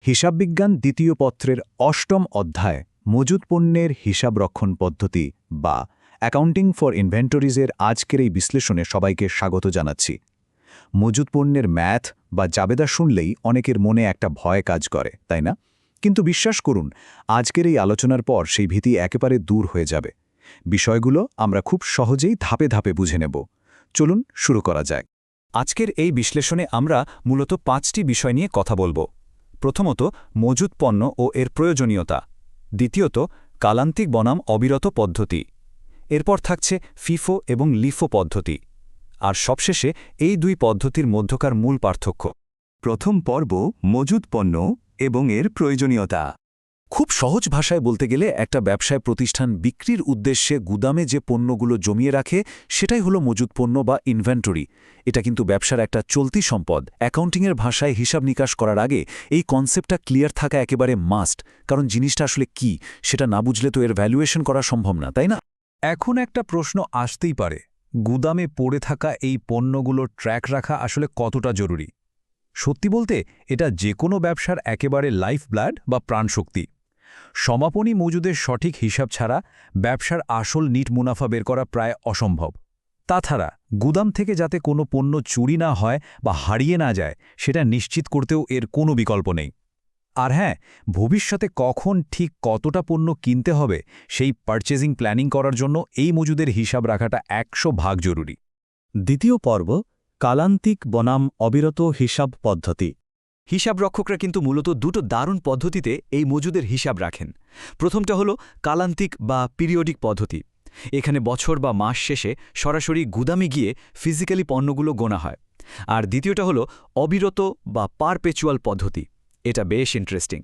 হিসাববিজ্ঞান দ্বিতীয় পত্রের অষ্টম অধ্যায় মজুত পণ্যের হিসাবরক্ষণ পদ্ধতি বা অ্যাকাউন্টিং ফর ইনভেন্টরিজের আজকের এই বিশ্লেষণে সবাইকে স্বাগত জানাচ্ছি। মজুত পণ্যের ম্যাথ বা জাবেদা শুনলেই অনেকের মনে একটা ভয় কাজ করে, তাই না? কিন্তু বিশ্বাস করুন, আজকের এই আলোচনার পর সেই ভীতি একেবারে দূর হয়ে যাবে। বিষয়গুলো আমরা খুব সহজেই ধাপে ধাপে বুঝে নেব। চলুন শুরু করা যাক। আজকের এই বিশ্লেষণে আমরা মূলত 5টি বিষয় নিয়ে কথা বলবো। প্রথমত, মজুত পণ্য ও এর প্রয়োজনীয়তা। দ্বিতীয়ত, কালান্তিক বনাম অবিরত পদ্ধতি। এরপর থাকছে ফিফো এবং লিফো পদ্ধতি। আর সবশেষে এই দুই পদ্ধতির মধ্যকার মূল পার্থক্য। প্রথম পর্ব, মজুত পণ্য এবং এর প্রয়োজনীয়তা। খুব সহজ ভাষায় বলতে গেলে একটা ব্যবসায় প্রতিষ্ঠান বিক্রির উদ্দেশ্যে গুদামে যে পণ্যগুলো জমিয়ে রাখে সেটাই হলো মজুত পণ্য বা ইনভেন্টরি। এটা কিন্তু ব্যবসার একটা চলতি সম্পদ। অ্যাকাউন্টিংয়ের ভাষায় হিসাব নিকাশ করার আগে এই কনসেপ্টটা ক্লিয়ার থাকা একেবারে মাস্ট, কারণ জিনিসটা আসলে কি সেটা না বুঝলে তো এর ভ্যালুয়েশন করা সম্ভব না, তাই না? এখন একটা প্রশ্ন আসতেই পারে, গুদামে পড়ে থাকা এই পণ্যগুলোর ট্র্যাক রাখা আসলে কতটা জরুরি? সত্যি বলতে এটা যে কোনো ব্যবসার একেবারে লাইফ ব্লাড বা প্রাণশক্তি। সমাপনী মজুদের সঠিক হিসাব ছাড়া ব্যবসার আসল নিট মুনাফা বের করা প্রায় অসম্ভব। তাছাড়া গুদাম থেকে যাতে কোনো পণ্য চুরি না হয় বা হারিয়ে না যায় সেটা নিশ্চিত করতেও এর কোনো বিকল্প নেই। আর হ্যাঁ, ভবিষ্যতে কখন ঠিক কতটা পণ্য কিনতে হবে সেই পারচেজিং প্ল্যানিং করার জন্য এই মজুদের হিসাব রাখাটা 100 ভাগ জরুরি। দ্বিতীয় পর্ব, কালান্তিক বনাম অবিরত হিসাব পদ্ধতি। হিসাবরক্ষকরা কিন্তু মূলত দুটো দারুণ পদ্ধতিতে এই মজুদের হিসাব রাখেন। প্রথমটা হলো কালান্তিক বা পিরিয়ডিক পদ্ধতি। এখানে বছর বা মাস শেষে সরাসরি গুদামে গিয়ে ফিজিক্যালি পণ্যগুলো গোনা হয়। আর দ্বিতীয়টা হলো অবিরত বা পারপেচুয়াল পদ্ধতি। এটা বেশ ইন্টারেস্টিং।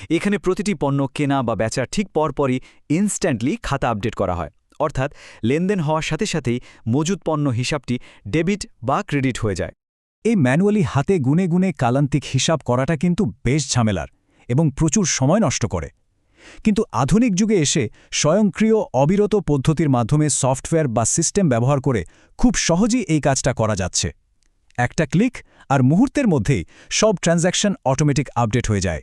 এখানে প্রতিটি পণ্য কেনা বা বেচার ঠিক পরপরই ইনস্ট্যান্টলি খাতা আপডেট করা হয়, অর্থাৎ লেনদেন হওয়ার সাথে সাথেই মজুদ পণ্য হিসাবটি ডেবিট বা ক্রেডিট হয়ে যায়। এই ম্যানুয়ালি হাতে গুনে গুনে কালান্তিক হিসাব করাটা কিন্তু বেশ ঝামেলার এবং প্রচুর সময় নষ্ট করে। কিন্তু আধুনিক যুগে এসে স্বয়ংক্রিয় অবিরত পদ্ধতির মাধ্যমে সফটওয়্যার বা সিস্টেম ব্যবহার করে খুব সহজেই এই কাজটা করা যাচ্ছে। একটা ক্লিক আর মুহূর্তের মধ্যেই সব ট্রানজ্যাকশন অটোমেটিক আপডেট হয়ে যায়।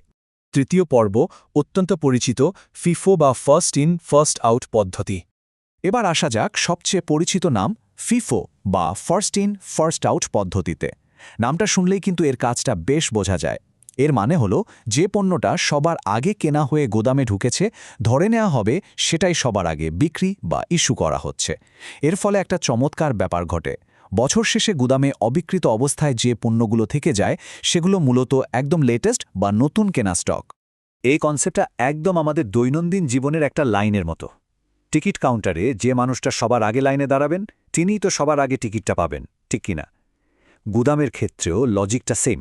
তৃতীয় পর্ব, অত্যন্ত পরিচিত ফিফো বা ফার্স্ট ইন ফার্স্ট আউট পদ্ধতি। এবার আসা যাক সবচেয়ে পরিচিত নাম ফিফো বা ফার্স্ট ইন ফার্স্ট আউট পদ্ধতিতে। নামটা শুনলেই কিন্তু এর কাজটা বেশ বোঝা যায়। এর মানে হলো, যে পণ্যটা সবার আগে কেনা হয়ে গোদামে ঢুকেছে ধরে নেওয়া হবে সেটাই সবার আগে বিক্রি বা ইস্যু করা হচ্ছে। এর ফলে একটা চমৎকার ব্যাপার ঘটে। বছর শেষে গুদামে অবিকৃত অবস্থায় যে পণ্যগুলো থেকে যায় সেগুলো মূলত একদম লেটেস্ট বা নতুন কেনা স্টক। এই কনসেপ্টটা একদম আমাদের দৈনন্দিন জীবনের একটা লাইনের মতো। টিকিট কাউন্টারে যে মানুষটা সবার আগে লাইনে দাঁড়াবেন তিনিই তো সবার আগে টিকিটটা পাবেন, ঠিক কিনা? গুদামের ক্ষেত্রেও লজিকটা সেম।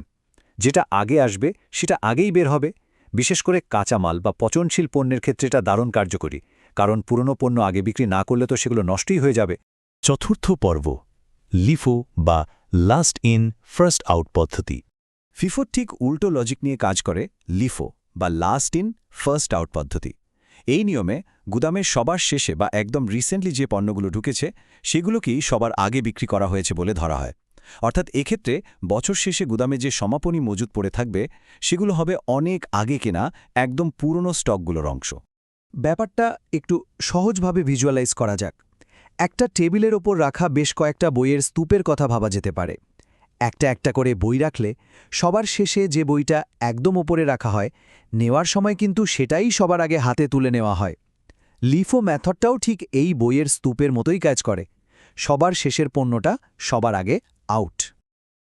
যেটা আগে আসবে সেটা আগেই বের হবে। বিশেষ করে কাঁচামাল বা পচনশীল পণ্যের ক্ষেত্রে এটা দারুণ কার্যকরী, কারণ পুরনো পণ্য আগে বিক্রি না করলে তো সেগুলো নষ্টই হয়ে যাবে। চতুর্থ পর্ব, লিফো বা লাস্ট ইন ফার্স্ট আউট পদ্ধতি। ফিফো ঠিক উল্টো লজিক নিয়ে কাজ করে লিফো বা লাস্ট ইন ফার্স্ট আউট পদ্ধতি। এই নিয়মে গুদামের সবার শেষে বা একদম রিসেন্টলি যে পণ্যগুলো ঢুকেছে সেগুলোকেই সবার আগে বিক্রি করা হয়েছে বলে ধরা হয়। অর্থাৎ এক্ষেত্রে বছর শেষে গুদামে যে সমাপনী মজুদ পড়ে থাকবে সেগুলো হবে অনেক আগে কেনা একদম পুরনো স্টকগুলোর অংশ। ব্যাপারটা একটু সহজভাবে ভিজুয়ালাইজ করা যাক। একটা টেবিলের ওপর রাখা বেশ কয়েকটা বইয়ের স্তূপের কথা ভাবা যেতে পারে। একটা একটা করে বই রাখলে সবার শেষে যে বইটা একদম ওপরে রাখা হয়, নেওয়ার সময় কিন্তু সেটাই সবার আগে হাতে তুলে নেওয়া হয়। লিফো মেথডটাও ঠিক এই বইয়ের স্তূপের মতোই কাজ করে। সবার শেষের পণ্যটা সবার আগে আউট।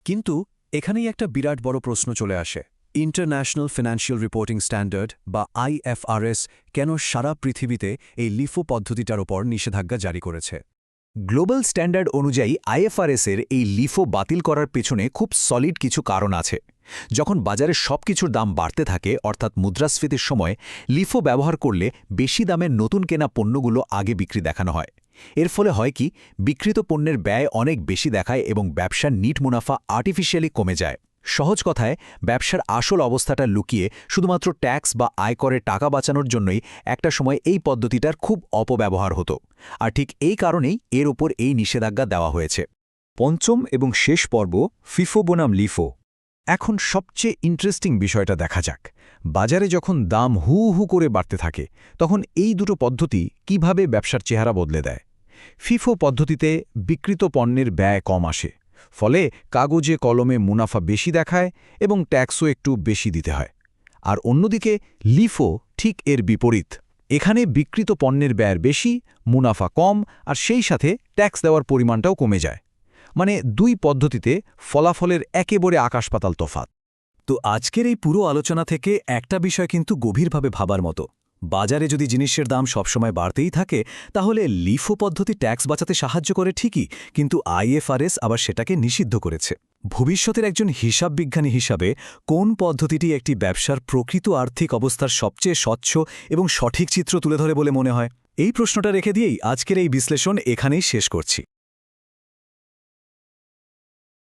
কিন্তু এখানেই একটা বিরাট বড় প্রশ্ন চলে আসে। ইন্টারন্যাশনাল ফিনান্সিয়াল রিপোর্টিং স্ট্যান্ডার্ড বা IFRS কেন সারা পৃথিবীতে এই লিফো পদ্ধতিটার ওপর নিষেধাজ্ঞা জারি করেছে? গ্লোবাল স্ট্যান্ডার্ড অনুযায়ী IFRS-এর এই লিফো বাতিল করার পেছনে খুব সলিড কিছু কারণ আছে। যখন বাজারে সবকিছুর দাম বাড়তে থাকে, অর্থাৎ মুদ্রাস্ফীতির সময়, লিফো ব্যবহার করলে বেশি দামের নতুন কেনা পণ্যগুলো আগে বিক্রি দেখানো হয়। এর ফলে হয় কি, বিক্রিত পণ্যের ব্যয় অনেক বেশি দেখায় এবং ব্যবসার নিট মুনাফা আর্টিফিশিয়ালি কমে যায়। সহজ কথায়, ব্যবসার আসল অবস্থাটা লুকিয়ে শুধুমাত্র ট্যাক্স বা আয়করের টাকা বাঁচানোর জন্যই একটা সময় এই পদ্ধতিটার খুব অপব্যবহার হতো। আর ঠিক এই কারণেই এর ওপর এই নিষেধাজ্ঞা দেওয়া হয়েছে। পঞ্চম এবং শেষ পর্ব, ফিফো বনাম লিফো। এখন সবচেয়ে ইন্টারেস্টিং বিষয়টা দেখা যাক। বাজারে যখন দাম হু হু করে বাড়তে থাকে তখন এই দুটো পদ্ধতি কিভাবে ব্যবসার চেহারা বদলে দেয়। ফিফো পদ্ধতিতে বিক্রিত পণ্যের ব্যয় কম আসে, ফলে কাগজে কলমে মুনাফা বেশি দেখায় এবং ট্যাক্সও একটু বেশি দিতে হয়। আর অন্যদিকে লিফো ঠিক এর বিপরীত। এখানে বিক্রিত পণ্যের ব্যয় বেশি, মুনাফা কম, আর সেই সাথে ট্যাক্স দেওয়ার পরিমাণটাও কমে যায়। মানে দুই পদ্ধতিতে ফলাফলের একেবারে আকাশপাতাল তফাৎ। তো আজকের এই পুরো আলোচনা থেকে একটা বিষয় কিন্তু গভীরভাবে ভাবার মতো। বাজারে যদি জিনিসের দাম সবসময় বাড়তেই থাকে, তাহলে লিফো পদ্ধতি ট্যাক্স বাঁচাতে সাহায্য করে ঠিকই, কিন্তু আইএফআরএস আবার সেটাকে নিষিদ্ধ করেছে। ভবিষ্যতের একজন হিসাব বিজ্ঞানী হিসাবে কোন পদ্ধতিটি একটি ব্যবসার প্রকৃত আর্থিক অবস্থার সবচেয়ে স্বচ্ছ এবং সঠিক চিত্র তুলে ধরে বলে মনে হয়? এই প্রশ্নটা রেখে দিয়েই আজকের এই বিশ্লেষণ এখানেই শেষ করছি।